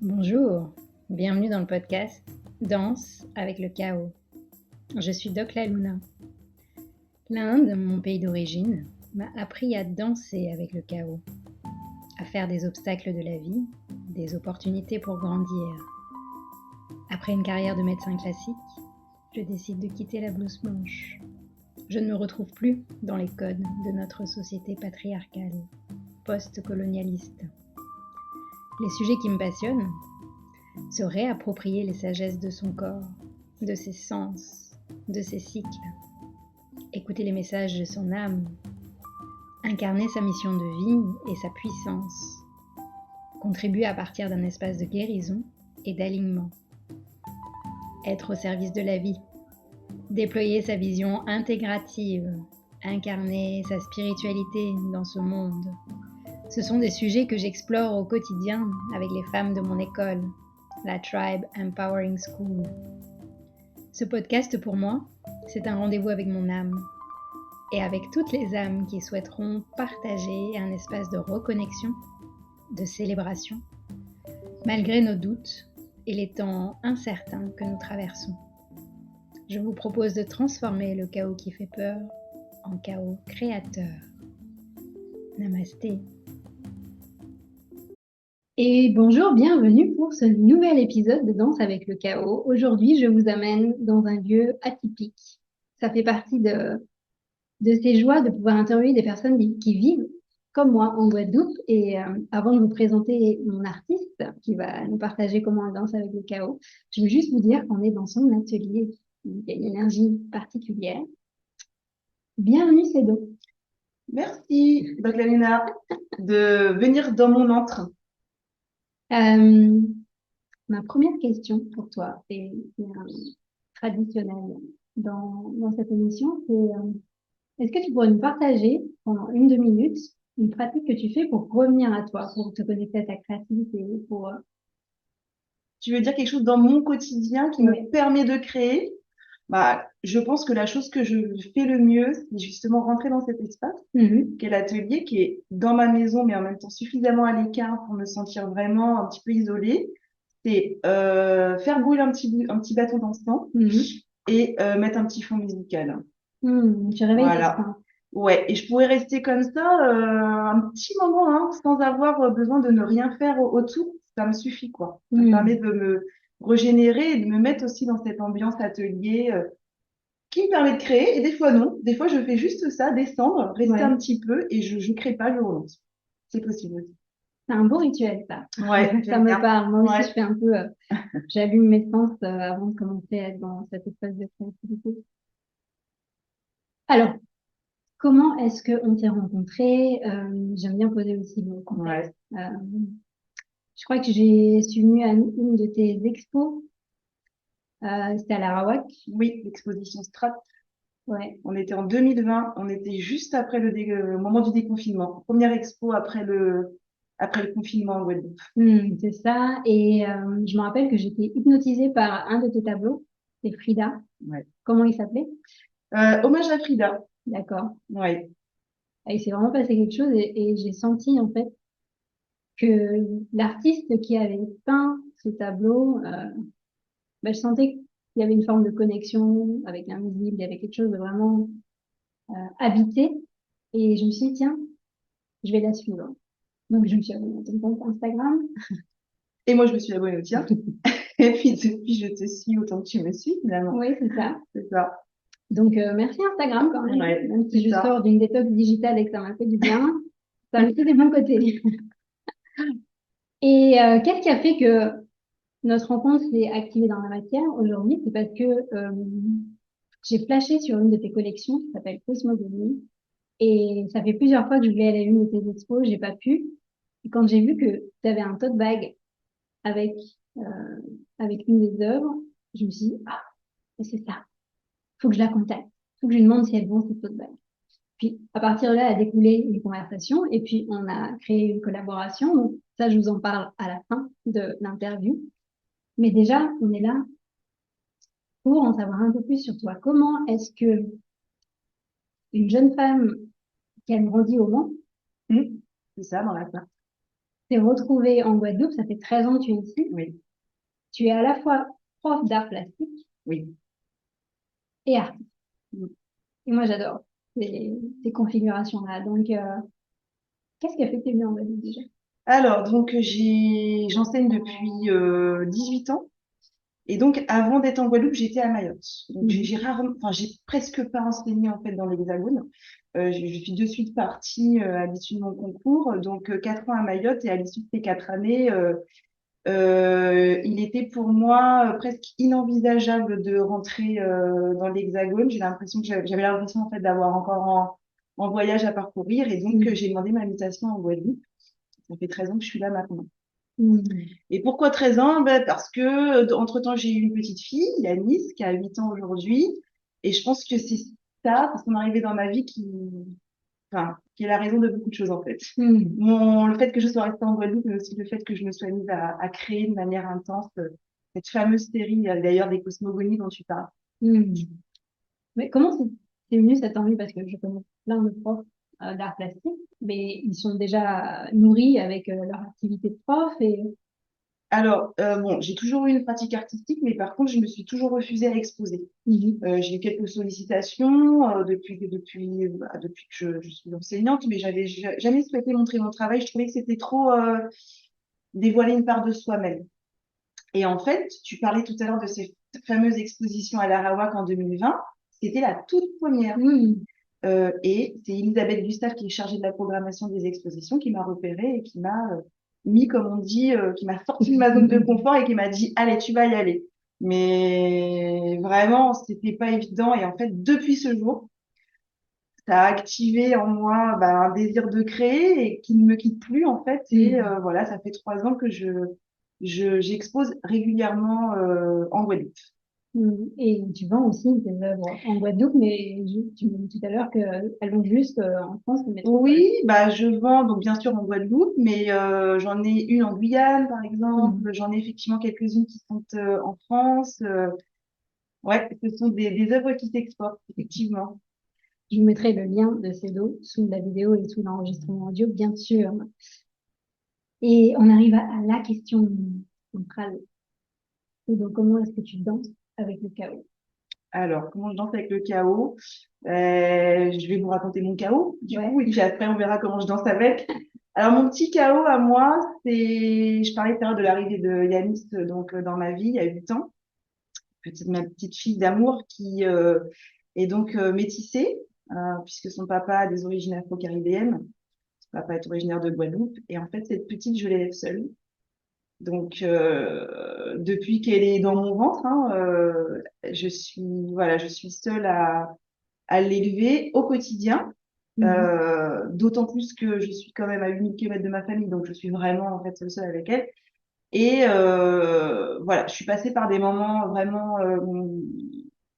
Bonjour, bienvenue dans le podcast Danse avec le chaos. Je suis Doc La Luna. L'Inde, mon pays d'origine, m'a appris à danser avec le chaos, à faire des obstacles de la vie, des opportunités pour grandir. Après une carrière de médecin classique, je décide de quitter la blouse blanche. Je ne me retrouve plus dans les codes de notre société patriarcale, post-colonialiste. Les sujets qui me passionnent, se réapproprier les sagesses de son corps, de ses sens, de ses cycles, écouter les messages de son âme, incarner sa mission de vie et sa puissance, contribuer à partir d'un espace de guérison et d'alignement, être au service de la vie, déployer sa vision intégrative, incarner sa spiritualité dans ce monde. Ce sont des sujets que j'explore au quotidien avec les femmes de mon école, la Tribe Empowering School. Ce podcast pour moi, c'est un rendez-vous avec mon âme et avec toutes les âmes qui souhaiteront partager un espace de reconnexion, de célébration, malgré nos doutes et les temps incertains que nous traversons. Je vous propose de transformer le chaos qui fait peur en chaos créateur. Namasté. Et bonjour, bienvenue pour ce nouvel épisode de Danse avec le chaos. Aujourd'hui, je vous amène dans un lieu atypique. Ça fait partie de ces joies de pouvoir interviewer des personnes qui vivent comme moi en Guadeloupe. Et avant de vous présenter mon artiste qui va nous partager comment elle danse avec le chaos, je veux juste vous dire qu'on est dans son atelier. Il y a une énergie particulière. Bienvenue, Cédo. Merci, Baglalina, de venir dans mon antre. Ma première question pour toi, c'est traditionnelle dans cette émission, c'est est-ce que tu pourrais nous partager pendant 1-2 minutes une pratique que tu fais pour revenir à toi, pour te connecter à ta créativité, pour... Tu veux dire quelque chose dans mon quotidien qui Ouais. me permet de créer? Je pense que la chose que je fais le mieux, c'est justement rentrer dans cet espace, qu'est l'atelier, qui est dans ma maison, mais en même temps suffisamment à l'écart pour me sentir vraiment un petit peu isolée. C'est faire brûler un petit bâton d'encens et mettre un petit fond musical. Tu réveilles tes Voilà. sens. Ouais, et je pourrais rester comme ça un petit moment, hein, sans avoir besoin de ne rien faire autour. Ça me suffit, quoi. Ça me permet de me régénérer et de me mettre aussi dans cette ambiance atelier qui me permet de créer. Et des fois, non. Des fois, je fais juste ça, descendre, rester un petit peu et je crée pas, je relance. C'est possible aussi. C'est un beau rituel, ça. Ouais, Ça j'aime me bien. parle. Moi aussi, Ouais. je fais un peu... j'allume mes sens avant de commencer à être dans cet espace de créativité. Alors, comment est-ce qu'on s'est rencontrés? J'aime bien poser aussi le contexte. Je crois que j'ai suivi à une de tes expos. C'était à l'Arawak. Oui, l'exposition Strat. Ouais. On était en 2020. On était juste après le moment du déconfinement. Première expo après le confinement en Guadeloupe. C'est ça. Et je me rappelle que j'étais hypnotisée par un de tes tableaux. C'est Frida. Ouais. Comment il s'appelait? Hommage à Frida. D'accord. Ouais. Et il s'est vraiment passé quelque chose et j'ai senti en fait que l'artiste qui avait peint ce tableau, je sentais qu'il y avait une forme de connexion avec l'invisible, il y avait quelque chose de vraiment habité. Et je me suis dit, tiens, je vais la suivre. Donc, je me suis abonnée à ton compte Instagram. Et moi, je me suis abonnée au tien. Et puis, depuis, je te suis autant que tu me suis, finalement. Oui, c'est ça. C'est ça. Donc, merci Instagram quand même. Ouais, Même si c'est je ça. sors d'une détox digitale et que ça m'a fait du bien, ça a aussi des bons côtés. Et qu'est-ce qui a fait que notre rencontre s'est activée dans la matière aujourd'hui? C'est parce que j'ai flashé sur une de tes collections qui s'appelle Cosmogonie. Et ça fait plusieurs fois que je voulais aller à une de tes expos, j'ai pas pu. Et quand j'ai vu que tu avais un tote bag avec, euh, avec une des œuvres, je me suis dit, ah, c'est ça. Faut que je la contacte. Faut que je lui demande si elle vend cette tote bag. Puis, à partir de là, a découlé une conversation et puis on a créé une collaboration. Donc, ça, je vous en parle à la fin de l'interview. Mais déjà, on est là pour en savoir un peu plus sur toi. Comment est-ce que une jeune femme qui a grandi au Mans, C'est ça, dans la part. t'es retrouvée en Guadeloupe, ça fait 13 ans que tu es ici. Oui, Tu es à la fois prof d'art plastique oui. et artiste. Mm. Et moi, j'adore ces configurations-là. Donc, qu'est-ce qui a fait que tu es venue en Guadeloupe déjà? Alors, donc, j'enseigne depuis 18 ans. Et donc, avant d'être en Guadeloupe, j'étais à Mayotte. Donc, Mhm. j'ai presque pas enseigné en fait dans l'Hexagone. Je suis de suite partie à l'issue de mon concours. Donc, 4 ans à Mayotte et à l'issue de ces 4 années, il était pour moi presque inenvisageable de rentrer dans l'Hexagone. J'avais l'impression en fait d'avoir encore en voyage à parcourir. Et donc, Mhm. j'ai demandé ma mutation en Guadeloupe. Ça fait 13 ans que je suis là maintenant. Mhm. Et pourquoi 13 ans? Ben, parce que, entre-temps, j'ai eu une petite fille, Yanis, qui a 8 ans aujourd'hui. Et je pense que c'est ça, c'est son arrivée dans ma vie qui est la raison de beaucoup de choses, en fait. Mhm. Le fait que je sois restée en Guadeloupe, mais aussi le fait que je me sois mise à créer de manière intense cette fameuse série, d'ailleurs, des cosmogonies dont tu parles. Mhm. Mais comment c'est venu cette envie? Parce que je connais plein de profs d'art plastique, mais ils sont déjà nourris avec leur activité de prof et Alors, bon, j'ai toujours eu une pratique artistique, mais par contre, je me suis toujours refusée à exposer. Mhm. J'ai eu quelques sollicitations depuis que je suis enseignante, mais j'avais jamais souhaité montrer mon travail. Je trouvais que c'était trop dévoiler une part de soi-même. Et en fait, tu parlais tout à l'heure de ces fameuses expositions à l'Arawak en 2020. C'était la toute première. Mhm. Et c'est Elisabeth Gustave qui est chargée de la programmation des expositions qui m'a repérée et qui m'a mis, comme on dit, qui m'a sorti de ma zone de confort et qui m'a dit, allez, tu vas y aller. Mais vraiment, c'était pas évident. Et en fait, depuis ce jour, ça a activé en moi un désir de créer et qui ne me quitte plus, en fait. Et Mhm. voilà, ça fait 3 ans que j'expose régulièrement en Guadeloupe. Mhm. Et tu vends aussi des œuvres en Guadeloupe, mais tu me dis tout à l'heure qu'elles vont juste en France, en métropole. Oui, bah je vends donc bien sûr en Guadeloupe, mais j'en ai une en Guyane par Mhm. exemple. J'en ai effectivement quelques-unes qui sont en France. Ouais, ce sont des œuvres qui s'exportent effectivement. Je vous mettrai le lien de ces dos sous la vidéo et sous l'enregistrement audio, bien sûr. Et on arrive à la question centrale. Et donc, comment est-ce que tu danses avec le chaos? Alors, comment je danse avec le chaos? Je vais vous raconter mon chaos du Ouais. coup, et puis après on verra comment je danse avec. Alors mon petit chaos à moi, je parlais tout à l'heure de l'arrivée de Yanis donc dans ma vie il y a 8 ans. Ma petite fille d'amour qui est donc métissée, puisque son papa a des origines afro-caribéennes. Son papa est originaire de Guadeloupe. Et en fait, cette petite, je l'élève seule. Donc, depuis qu'elle est dans mon ventre, hein, voilà, je suis seule à l'élever au quotidien. Mhm. D'autant plus que je suis quand même à 8 000 km de ma famille, donc je suis vraiment en fait seule avec elle. Et voilà, je suis passée par des moments vraiment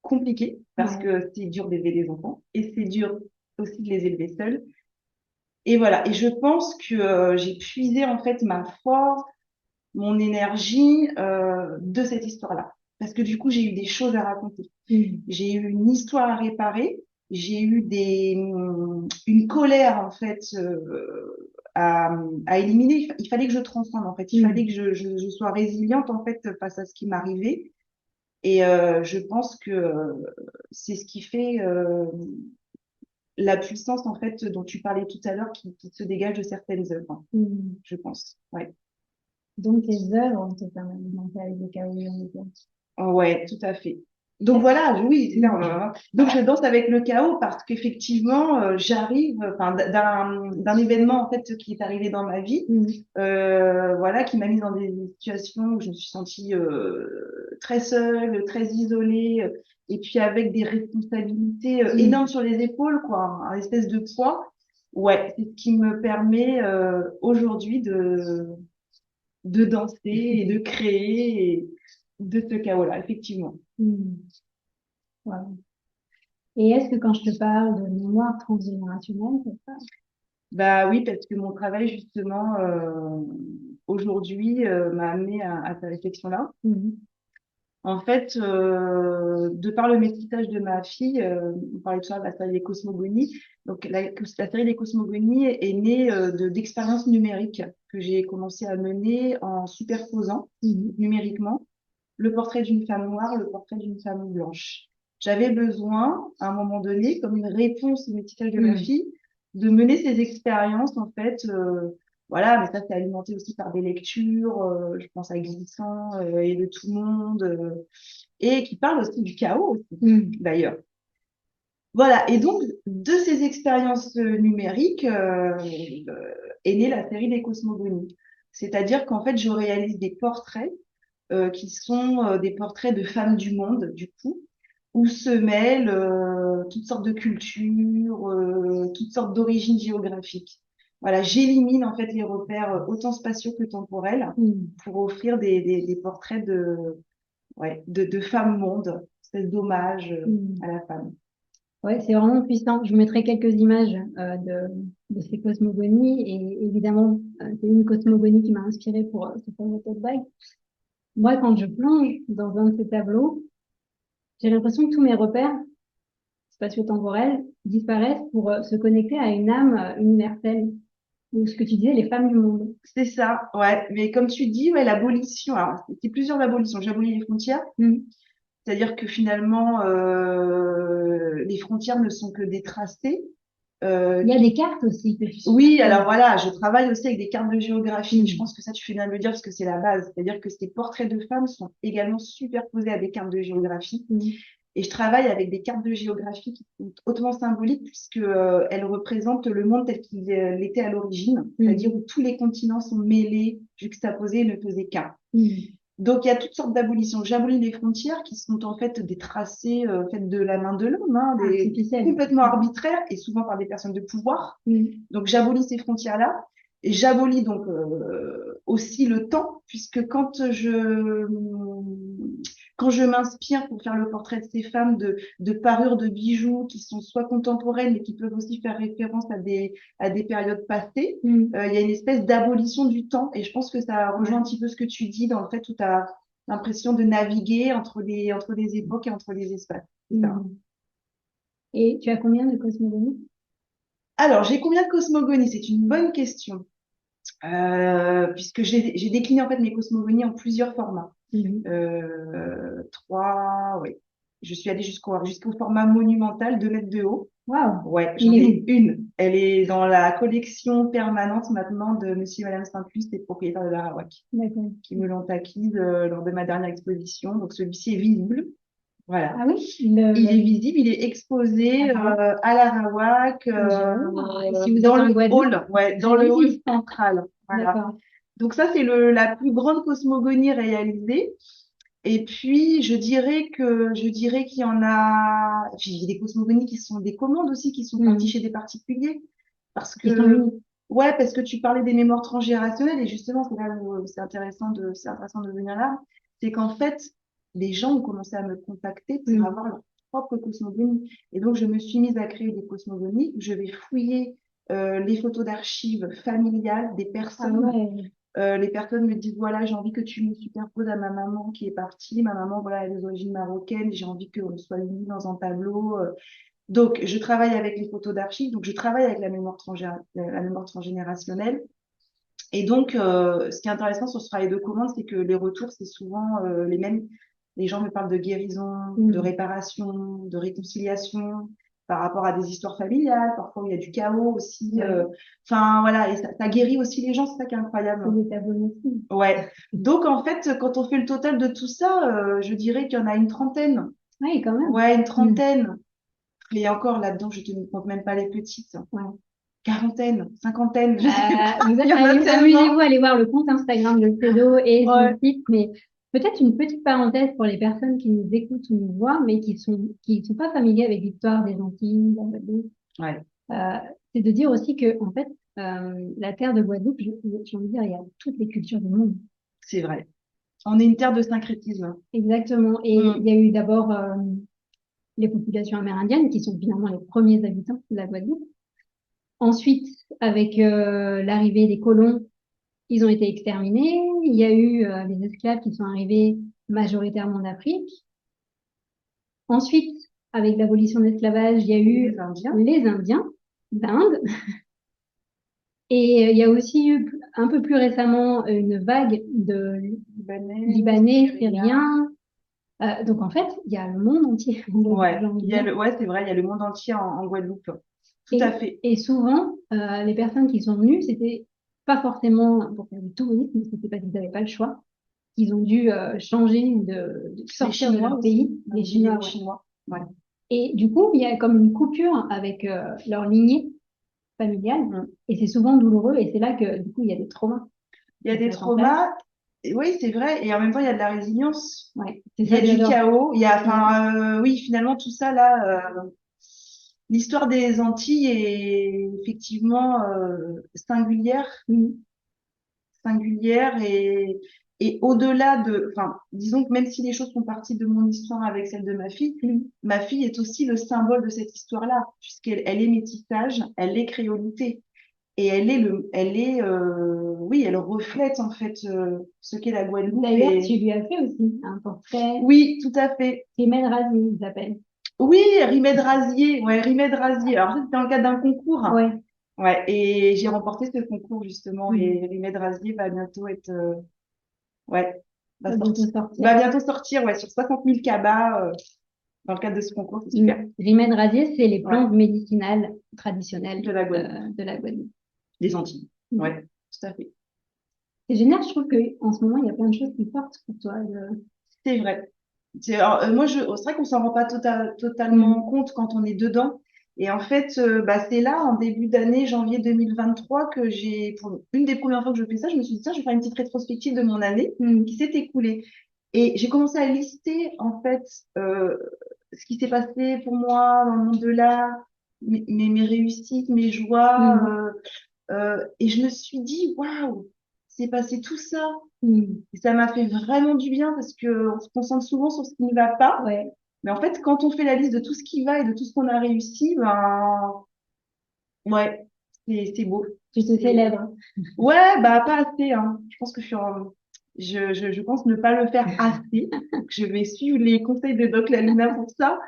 compliqués parce Ouais. que c'est dur d'élever des enfants et c'est dur aussi de les élever seuls. Et voilà, et je pense que j'ai puisé en fait ma force, mon énergie de cette histoire-là. Parce que du coup, j'ai eu des choses à raconter. Mhm. J'ai eu une histoire à réparer. J'ai eu une colère en fait à éliminer. Il fallait que je transcende en fait. Il fallait Mhm. que je sois résiliente en fait face à ce qui m'arrivait. Et je pense que c'est ce qui fait la puissance en fait dont tu parlais tout à l'heure qui se dégage de certaines œuvres, Mhm. je pense. Ouais. Donc, tes œuvres te permettent de danser avec le chaos, on est bien. Ouais, tout à fait. Donc Est-ce- voilà, oui, c'est ça. Mhm. Donc je danse avec le chaos parce qu'effectivement, j'arrive, enfin, d'un événement en fait qui est arrivé dans ma vie, Mhm. voilà, qui m'a mise dans des situations où je me suis sentie très seule, très isolée, et puis avec des responsabilités Mhm. énormes sur les épaules, quoi, un espèce de poids. Ouais, c'est ce qui me permet aujourd'hui de danser et de créer de ce chaos-là, effectivement. Mhm. Voilà. Et est-ce que quand je te parle de mémoire transgénérationnelle, c'est ça? Bah oui, parce que mon travail, justement, aujourd'hui, m'a amené à cette réflexion-là. Mhm. En fait, de par le métissage de ma fille, on parlait de ça, la série des cosmogonies. Donc, la série des cosmogonies est née d'expériences numériques que j'ai commencé à mener en superposant numériquement le portrait d'une femme noire, le portrait d'une femme blanche. J'avais besoin, à un moment donné, comme une réponse au métissage de ma fille, de mener ces expériences, en fait. Voilà, mais ça, c'est alimenté aussi par des lectures, je pense à Glissant et de tout le monde, et qui parle aussi du chaos, aussi, d'ailleurs. Voilà, et donc, de ces expériences numériques est née la série des cosmogonies. C'est-à-dire qu'en fait, je réalise des portraits qui sont des portraits de femmes du monde, du coup, où se mêlent toutes sortes de cultures, toutes sortes d'origines géographiques. Voilà, j'élimine en fait les repères autant spatiaux que temporels pour offrir des portraits de femmes monde, espèce d'hommage à la femme. Ouais, c'est vraiment puissant. Je vous mettrai quelques images de ces cosmogonies et évidemment, c'est une cosmogonie qui m'a inspirée pour ce fameux tote bag. Moi, quand je plonge dans un de ces tableaux, j'ai l'impression que tous mes repères spatio-temporels disparaissent pour se connecter à une âme universelle. Ou ce que tu disais, les femmes du monde. C'est ça, ouais. Mais comme tu dis, ouais, l'abolition, alors, c'est plusieurs abolitions. J'abolis les frontières. C'est-à-dire que finalement, les frontières ne sont que des tracés. Il y a des cartes aussi que tu Oui, alors voilà, je travaille aussi avec des cartes de géographie. Je pense que ça, tu fais bien de le dire parce que c'est la base. C'est-à-dire que ces portraits de femmes sont également superposés à des cartes de géographie. Et je travaille avec des cartes de géographie qui sont hautement symboliques puisque elles représentent le monde tel qu'il était à l'origine, c'est-à-dire où tous les continents sont mêlés, juxtaposés et ne faisaient qu'un. Donc, il y a toutes sortes d'abolitions. J'abolis les frontières qui sont en fait des tracés faits de la main de l'homme, hein, complètement arbitraires et souvent par des personnes de pouvoir. Donc, j'abolis ces frontières-là. Et j'abolis donc aussi le temps, puisque quand je m'inspire pour faire le portrait de ces femmes de parures de bijoux qui sont soit contemporaines, mais qui peuvent aussi faire référence à des périodes passées, il y a une espèce d'abolition du temps. Et je pense que ça rejoint un petit peu ce que tu dis dans le fait où tu as l'impression de naviguer entre les époques et entre les espaces. Et tu as combien de cosmogonies? Alors, j'ai combien de cosmogonies? C'est une bonne question. Puisque j'ai décliné en fait mes cosmogonies en plusieurs formats. Trois, oui. Je suis allée jusqu'au format monumental, 2 mètres de haut. Waouh. Ouais, j'en ai une. Elle est dans la collection permanente maintenant de Monsieur et Madame Saint-Just, les propriétaires de l'Arawak, qui me l'ont acquise lors de ma dernière exposition. Donc celui-ci est visible. Voilà. Ah oui, il est visible, il est exposé à l'Arawak dans le hall, dans le hall central. Voilà. Donc ça, c'est la plus grande cosmogonie réalisée. Et puis, je dirais qu'il y en a, puis il y a des cosmogonies qui sont des commandes aussi, qui sont parties chez des particuliers. Parce que tu parlais des mémoires transgénérationnelles et justement, c'est là où c'est intéressant de venir là. C'est qu'en fait, les gens ont commencé à me contacter pour avoir leur propre cosmogonie. Et donc, je me suis mise à créer des cosmogonies où je vais fouiller les photos d'archives familiales des personnes. Les personnes me disent, voilà, j'ai envie que tu me superposes à ma maman qui est partie. Ma maman, voilà, elle a des origines marocaines. J'ai envie qu'on soit unis dans un tableau. Donc, je travaille avec les photos d'archives. Donc, je travaille avec la mémoire transgénérationnelle. Et donc, ce qui est intéressant sur ce travail de commande, c'est que les retours, c'est souvent les mêmes. Les gens me parlent de guérison, de réparation, de réconciliation par rapport à des histoires familiales, parfois où il y a du chaos aussi. Enfin, voilà, et ça guérit aussi les gens, c'est ça qui est incroyable. Ouais. Donc, en fait, quand on fait le total de tout ça, je dirais qu'il y en a une trentaine. Oui, quand même. Ouais, une trentaine. Et encore là-dedans, je ne compte même pas les petites. Quarantaine, cinquantaine. Amusez-vous à aller voir le compte Instagram de Cedo et son site, mais peut-être une petite parenthèse pour les personnes qui nous écoutent ou nous voient, mais qui sont pas familiers avec l'histoire des Antilles, c'est de dire aussi que, en fait, la terre de Guadeloupe, j'ai envie de dire, il y a toutes les cultures du monde. C'est vrai. On est une terre de syncrétisme. Exactement. Et il y a eu d'abord les populations amérindiennes qui sont finalement les premiers habitants de la Guadeloupe. Ensuite, avec l'arrivée des colons, ils ont été exterminés. Il y a eu les esclaves qui sont arrivés majoritairement d'Afrique. Ensuite, avec l'abolition de l'esclavage, il y a eu les Indiens d'Inde. Et il y a aussi eu un peu plus récemment une vague de Libanais, Syriens. Donc en fait, il y a le monde entier. Ouais, c'est vrai, il y a le monde entier en Guadeloupe. Tout à fait. Et souvent, les personnes qui sont venues, c'était pas forcément pour faire du tourisme, mais c'était parce qu'ils n'avaient pas le choix. Ils ont dû changer de sortir de leur pays. Les Chinois. Ouais. Et du coup, il y a comme une coupure avec leur lignée familiale. Et c'est souvent douloureux. Et c'est là que, du coup, il y a des traumas. Il y a des traumas. Oui, c'est vrai. Et en même temps, il y a de la résilience. Ouais, il y a du chaos. Il y a, oui, finalement, tout ça là. L'histoire des Antilles est effectivement singulière. Singulière et au-delà de, enfin, disons que même si les choses font partie de mon histoire avec celle de ma fille est aussi le symbole de cette histoire-là, puisqu'elle est métissage, elle est créolité. Et oui, elle reflète en fait ce qu'est la Guadeloupe. D'ailleurs, tu lui as fait aussi un portrait. Oui, tout à fait. Rimed Razier, il s'appelle. Oui, Rimed Razier. Ouais, Rimed Razier. Alors, c'était dans le cadre d'un concours. Ouais. Ouais, et j'ai remporté ce concours justement. Et Rimed Razier va bientôt être. Ouais, va bientôt sortir ouais, sur 60 000 cabas dans le cadre de ce concours. C'est super. Rimed Razier, c'est les plantes médicinales traditionnelles de la Guadeloupe. Des Antilles. Ouais, tout à fait. C'est génial, je trouve qu'en ce moment, il y a plein de choses qui sortent pour toi. C'est vrai. C'est vrai qu'on s'en rend pas totalement compte quand on est dedans. Et en fait, c'est là, en début d'année, janvier 2023, que pour une des premières fois que je fais ça, je me suis dit, tiens, je vais faire une petite rétrospective de mon année qui s'est écoulée. Et j'ai commencé à lister, en fait, ce qui s'est passé pour moi dans le monde de l'art, mes réussites, mes joies. Et je me suis dit, waouh, c'est passé tout ça. Et ça m'a fait vraiment du bien parce qu'on se concentre souvent sur ce qui ne va pas. Ouais. Mais en fait, quand on fait la liste de tout ce qui va et de tout ce qu'on a réussi, ouais, c'est beau. Tu te célèbres. Ouais, pas assez. Hein. Je pense que je pense ne pas le faire assez. Je vais suivre les conseils de Doc Laluna pour ça.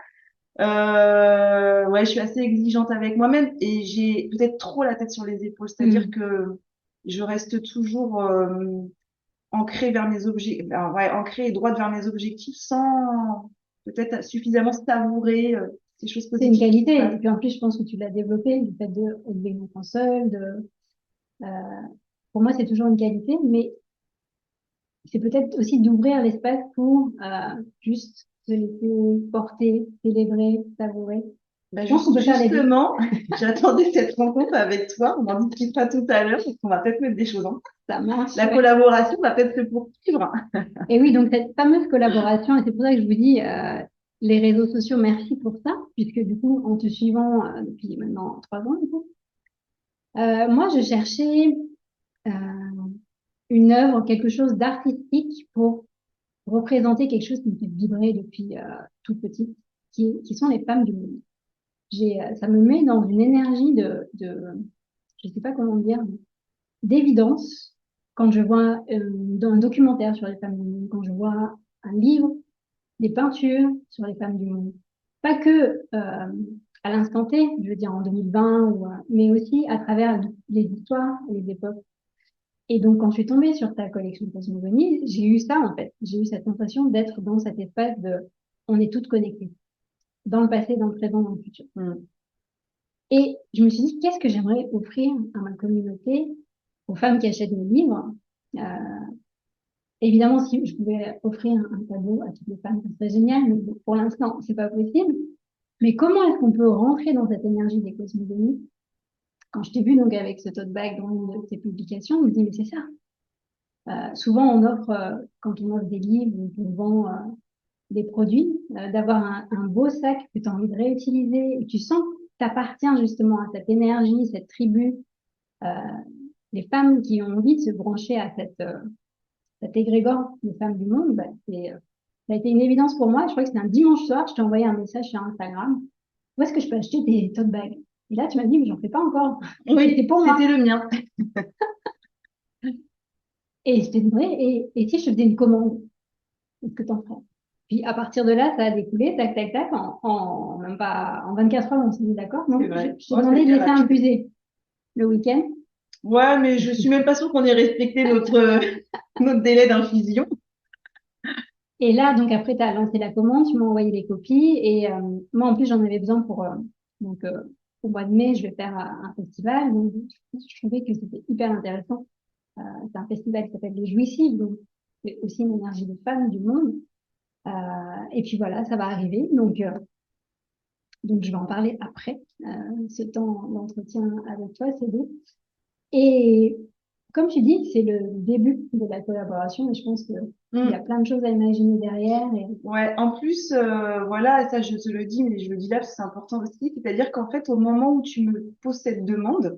Ouais, je suis assez exigeante avec moi-même et j'ai peut-être trop la tête sur les épaules. C'est-à-dire que je reste toujours ancrée vers mes objectifs, ancrée et droite vers mes objectifs sans peut-être suffisamment savourer ces choses positives. C'est une qualité. Et puis en plus, je pense que tu l'as développé, le fait d'élever une enfant seul. Pour moi, c'est toujours une qualité, mais c'est peut-être aussi d'ouvrir l'espace pour juste se laisser porter, célébrer, savourer. Justement, j'attendais cette rencontre avec toi. On en discutera tout à l'heure parce qu'on va peut-être mettre des choses en place. Ça marche. La collaboration va peut-être se poursuivre. Et oui, donc cette fameuse collaboration, et c'est pour ça que je vous dis, les réseaux sociaux, merci pour ça, puisque du coup, en te suivant depuis maintenant 3 ans, du coup, moi, je cherchais une œuvre, quelque chose d'artistique pour représenter quelque chose qui me fait vibrer depuis tout petit, qui sont les femmes du monde. Ça me met dans une énergie je sais pas comment dire, d'évidence quand je vois un documentaire sur les femmes du monde, quand je vois un livre, des peintures sur les femmes du monde. Pas que à l'instant T, je veux dire en 2020, mais aussi à travers les histoires et les époques. Et donc, quand je suis tombée sur ta collection Cosmogonie, j'ai eu ça, en fait. J'ai eu cette sensation d'être dans cet espace on est toutes connectées. Dans le passé, dans le présent, dans le futur. Et je me suis dit, qu'est-ce que j'aimerais offrir à ma communauté, aux femmes qui achètent mes livres? Évidemment, si je pouvais offrir un tableau à toutes les femmes, ça serait génial, mais pour l'instant, c'est pas possible. Mais comment est-ce qu'on peut rentrer dans cette énergie des cosmogonies? Quand je t'ai vu donc avec ce tote bag dans une de tes publications, je me dis, mais c'est ça. Souvent, on offre, quand on offre des livres ou qu'on vend des produits, d'avoir un beau sac que tu as envie de réutiliser et tu sens que tu appartiens justement à cette énergie, cette tribu. Les femmes qui ont envie de se brancher à cet égrégore de femmes du monde, ça a été une évidence pour moi. Je crois que c'était un dimanche soir, je t'ai envoyé un message sur Instagram. Où est-ce que je peux acheter des tote bags? Et là, tu m'as dit, mais j'en fais pas encore. Oui, c'était pour moi. C'était le mien. Et je t'ai dit, et si je te faisais une commande? Est-ce que t'en ferais? Puis à partir de là, ça a découlé, tac, tac, tac, même pas en 24 heures, on s'est dit d'accord. C'est Donc, vrai. je t'ai Oh, demandé de c'était laisser rapide. infuser le week-end. Ouais, mais je suis même pas sûre qu'on ait respecté notre délai d'infusion. Et là, donc après, tu as lancé la commande, tu m'as envoyé les copies. Et moi, en plus, j'en avais besoin donc, au mois de mai, je vais faire un festival. Donc, je trouvais que c'était hyper intéressant. C'est un festival qui s'appelle Les Jouissives, donc c'est aussi une énergie de femmes du monde. Euh, et puis voilà, ça va arriver. Donc je vais en parler après ce temps d'entretien avec toi, c'est beau. Et comme tu dis, c'est le début de la collaboration et je pense qu'il y a Mm. plein de choses à imaginer derrière. Et... Ouais, en plus, voilà, ça je te le dis, mais je le dis là parce que c'est important aussi, c'est-à-dire qu'en fait, au moment où tu me poses cette demande,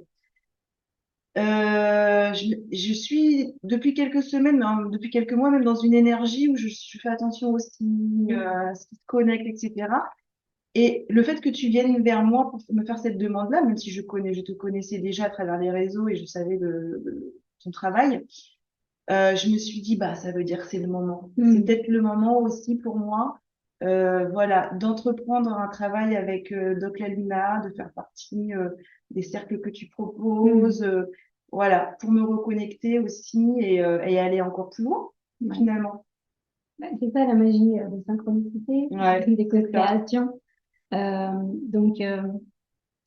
je suis depuis quelques semaines, hein, depuis quelques mois même dans une énergie où je fais attention aussi à ce qui se connecte, etc. Et le fait que tu viennes vers moi pour me faire cette demande-là, même si je te connaissais déjà à travers les réseaux et je savais ton travail, je me suis dit, bah, ça veut dire que c'est le moment. C'est Mm. peut-être le moment aussi pour moi, voilà, d'entreprendre un travail avec Doc La Luna, de faire partie des cercles que tu Mm. proposes, voilà, pour me reconnecter aussi et aller encore plus loin, Ouais. finalement. Bah, c'est ça la magie des synchronicités, Ouais, des c'est ça. co-créations. Donc,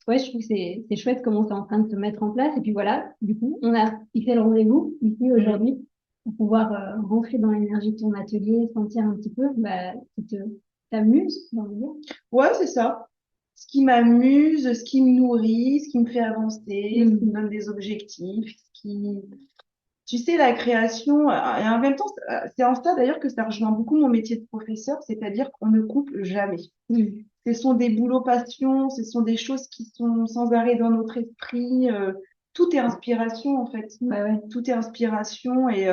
ouais, je trouve que c'est chouette comment c'est en train de se mettre en place. Et puis voilà, du coup, on a fixé le rendez-vous ici Mm. aujourd'hui pour pouvoir rentrer dans l'énergie de ton atelier, sentir un petit peu bah, qui t'amuse, j'ai envie de dire. Ouais, c'est ça. Ce qui m'amuse, ce qui me nourrit, ce qui me fait avancer, ce qui me Mm. donne des objectifs, ce qui, tu sais, la création, et en même temps, c'est en ça d'ailleurs que ça rejoint beaucoup mon métier de professeur, c'est-à-dire qu'on ne coupe jamais. Mm. Ce sont des boulots passion, ce sont des choses qui sont sans arrêt dans notre esprit. Tout est inspiration, en fait. Ouais, ouais. Tout est inspiration et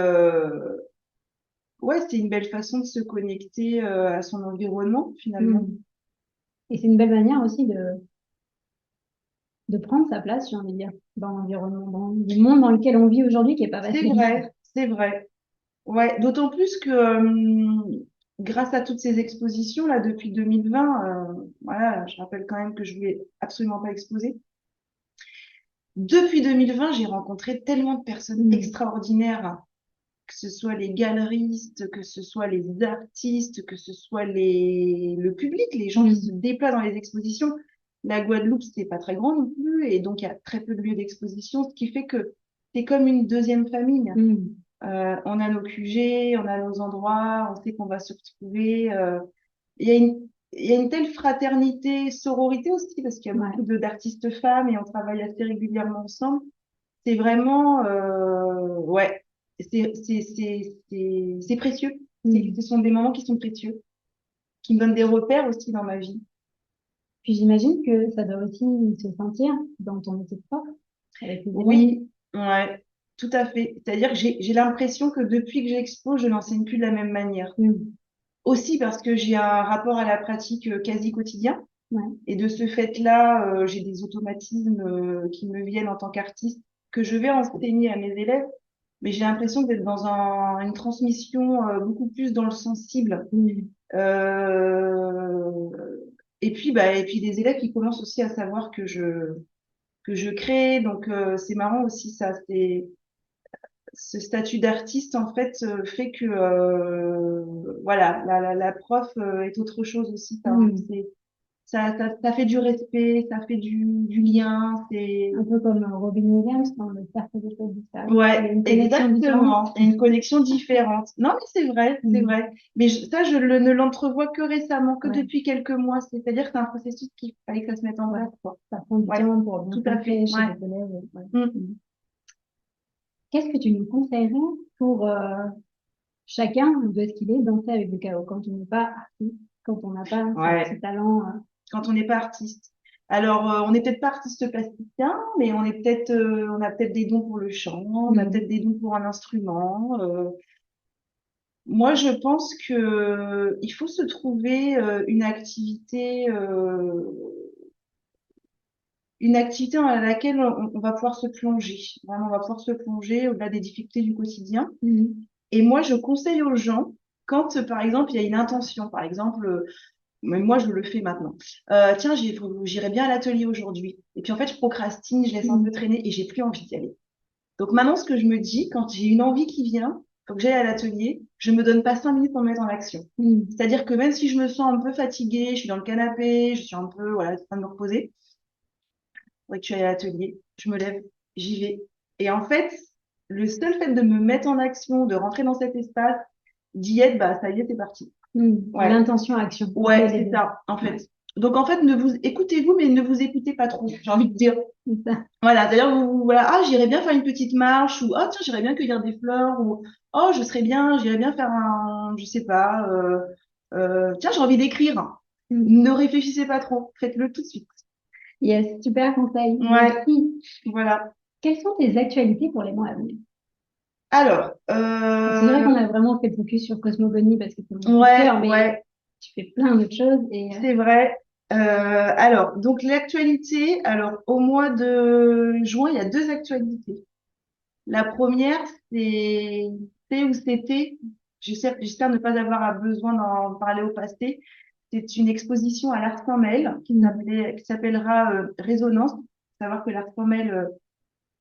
ouais, c'est une belle façon de se connecter à son environnement, finalement. Mm. Et c'est une belle manière aussi de prendre sa place, j'ai envie de dire, dans l'environnement, dans le monde dans lequel on vit aujourd'hui, qui est pas C'est facile. vrai, c'est vrai. Ouais, d'autant plus que grâce à toutes ces expositions là depuis 2020, voilà, je rappelle quand même que je voulais absolument pas exposer. Depuis 2020, j'ai rencontré tellement de personnes Mm. extraordinaires, que ce soit les galeristes, que ce soit les artistes, que ce soit le public, les gens qui se Mm. déplacent dans les expositions. La Guadeloupe, c'est pas très grand non plus, et donc il y a très peu de lieux d'exposition, ce qui fait que c'est comme une deuxième famille. Mm. On a nos QG, on a nos endroits, on sait qu'on va se retrouver. Il y a une telle fraternité, sororité aussi, parce qu'il y a beaucoup Ouais. d'artistes femmes et on travaille assez régulièrement ensemble. C'est vraiment, ouais, c'est précieux. Mm. Ce sont des moments qui sont précieux, qui me donnent des repères aussi dans ma vie. Puis j'imagine que ça doit aussi se sentir dans ton métier de prof, avec les élèves. Oui, ouais, tout à fait. C'est-à-dire que j'ai l'impression que depuis que j'expose, je n'enseigne plus de la même manière. Mm. Aussi parce que j'ai un rapport à la pratique quasi quotidien. Ouais. Et de ce fait-là, j'ai des automatismes qui me viennent en tant qu'artiste que je vais enseigner à mes élèves. Mais j'ai l'impression d'être dans une transmission beaucoup plus dans le sensible. Mm. Euh, et puis des élèves qui commencent aussi à savoir que je crée. Donc c'est marrant aussi ça. C'est ce statut d'artiste en fait fait que voilà la prof est autre chose aussi. Mm. Ça fait du respect, ça fait du lien. C'est Un peu comme Robin Williams dans le cercle des choses disparues. Il y a ouais, une connexion différente. exactement. Et une connexion différente. Non, mais c'est vrai, c'est Mm. vrai. Mais ça, ne l'entrevois que récemment, que Ouais, depuis quelques mois. C'est-à-dire que c'est un processus qu'il fallait que ça se mette en ouais. place, quoi. Ça prend du Ouais, temps pour bien tout à fait. s'ancrer chez Ouais. les élèves. Ouais. Mm. Mm. Qu'est-ce que tu nous conseillerais pour chacun de ce qu'il est danser avec le chaos quand on n'est pas artiste, quand on n'a pas ce Ouais. talent? Quand on n'est pas artiste. Alors, on n'est peut-être pas artiste plasticien, mais on a peut-être des dons pour le chant, on a peut-être Mm. des dons pour un instrument. Moi, je pense que il faut se trouver une activité dans laquelle on va pouvoir se plonger. Vraiment, on va pouvoir se plonger au-delà des difficultés du quotidien. Mm. Et moi, je conseille aux gens quand, par exemple, il y a une intention, par exemple, même moi, je le fais maintenant. Tiens, j'irai bien à l'atelier aujourd'hui. Et puis, en fait, je procrastine, je laisse un peu traîner et j'ai plus envie d'y aller. Donc, maintenant, ce que je me dis, quand j'ai une envie qui vient, faut que j'aille à l'atelier, je me donne pas 5 minutes pour me mettre en action. C'est-à-dire que même si je me sens un peu fatiguée, je suis dans le canapé, je suis un peu, voilà, en train de me reposer, faudrait que je aille à l'atelier, je me lève, j'y vais. Et en fait, le seul fait de me mettre en action, de rentrer dans cet espace, d'y être, bah, ça y est, c'est parti. Ouais. L'intention action. Ouais, c'est ça, en fait. Ouais. Donc, en fait, écoutez-vous, mais ne vous écoutez pas trop, j'ai envie de dire. C'est ça. Voilà, d'ailleurs, voilà, ah, j'irais bien faire une petite marche, ou, oh, tiens, j'irais bien cueillir des fleurs, ou, oh, j'irais bien faire je sais pas, tiens, j'ai envie d'écrire. Ne réfléchissez pas trop, faites-le tout de suite. Yes, super conseil. Ouais, Merci. voilà. Quelles sont tes actualités pour les mois à venir? Alors, C'est vrai qu'on a vraiment fait le focus sur Cosmogonie parce que c'est mon ouais, cœur, mais ouais, tu fais plein d'autres choses et c'est vrai. Alors, donc l'actualité, alors au mois de juin, il y a 2 actualités. La première, c'est où c'était, j'espère ne pas avoir besoin d'en parler au passé. C'est une exposition à l'Art Formel qui s'appellera Résonance. Faut savoir que l'Art Formel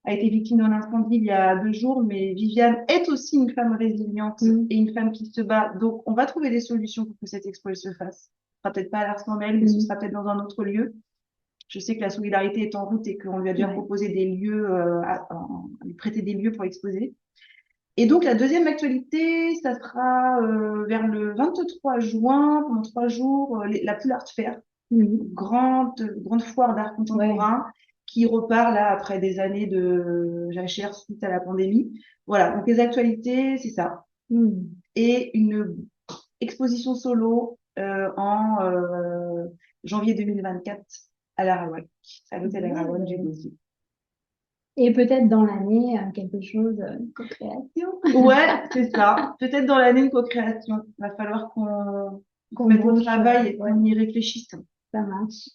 a été victime d'un incendie il y a 2 jours, mais Viviane est aussi une femme résiliente et une femme qui se bat. Donc, on va trouver des solutions pour que cette expo elle se fasse. Ce sera peut-être pas à l'Art Formel, mais ce sera peut-être dans un autre lieu. Je sais que la solidarité est en route et qu'on lui a déjà proposé des lieux, lui prêter des lieux pour exposer. Et donc, la deuxième actualité, ça sera vers le 23 juin, pendant 3 jours, la Pool Art Fair, grande foire d'art contemporain qui repart là après des années de jachère suite à la pandémie. Voilà, donc les actualités, c'est ça. Et une exposition solo en janvier 2024 à l'Araouac, à l'hôtel Araouac du Gosier. Et peut-être dans l'année, quelque chose, co-création. Ouais, c'est ça. Peut-être dans l'année, une co-création. Il va falloir qu'on mette au travail et qu'on y réfléchisse. Ça marche.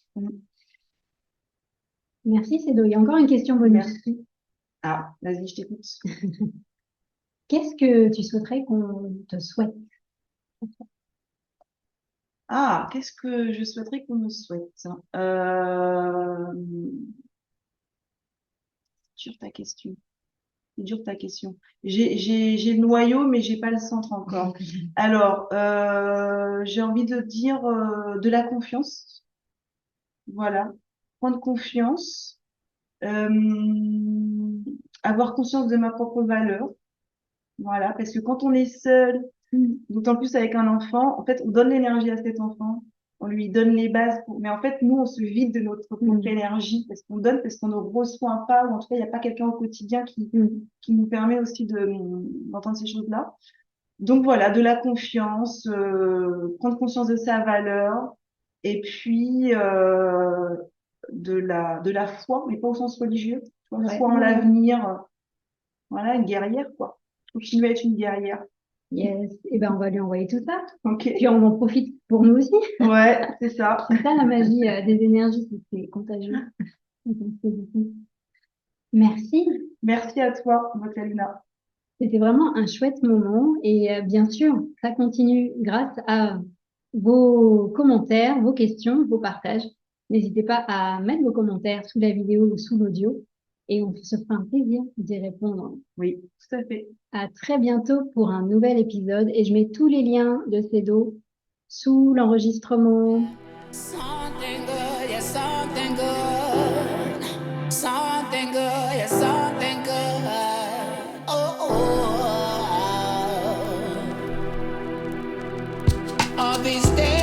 Merci, Cédo. Il y a encore une question bonus. Merci. Ah, vas-y, je t'écoute. Qu'est-ce que tu souhaiterais qu'on te souhaite? Ah, qu'est-ce que je souhaiterais qu'on me souhaite? Sur ta question. C'est dur ta question. J'ai le noyau, mais j'ai pas le centre encore. Alors, j'ai envie de dire de la confiance. Voilà. Prendre confiance. Avoir conscience de ma propre valeur. Voilà. Parce que quand on est seul, d'autant plus avec un enfant, en fait, on donne l'énergie à cet enfant. On lui donne les bases mais en fait, nous, on se vide de notre propre énergie parce qu'on donne, parce qu'on ne reçoit pas, ou en tout cas, il n'y a pas quelqu'un au quotidien qui nous permet aussi d'entendre ces choses-là. Donc voilà, de la confiance, prendre conscience de sa valeur, et puis de la foi, mais pas au sens religieux, foi en l'avenir. Voilà, une guerrière, quoi. Continuer à être une guerrière. Yes. Et ben, on va lui envoyer tout ça. Ok. Puis on en profite pour nous aussi. Ouais, c'est ça. C'est ça la magie des énergies, c'est contagieux. Merci. Merci à toi, Botalina. C'était vraiment un chouette moment et bien sûr, ça continue grâce à vos commentaires, vos questions, vos partages. N'hésitez pas à mettre vos commentaires sous la vidéo ou sous l'audio et on se fera un plaisir d'y répondre. Oui, tout à fait. À très bientôt pour un nouvel épisode et je mets tous les liens de Cédo sous l'enregistrement. Something good, yeah, something good. Something good, yeah, something good. Oh, oh, oh. All these days.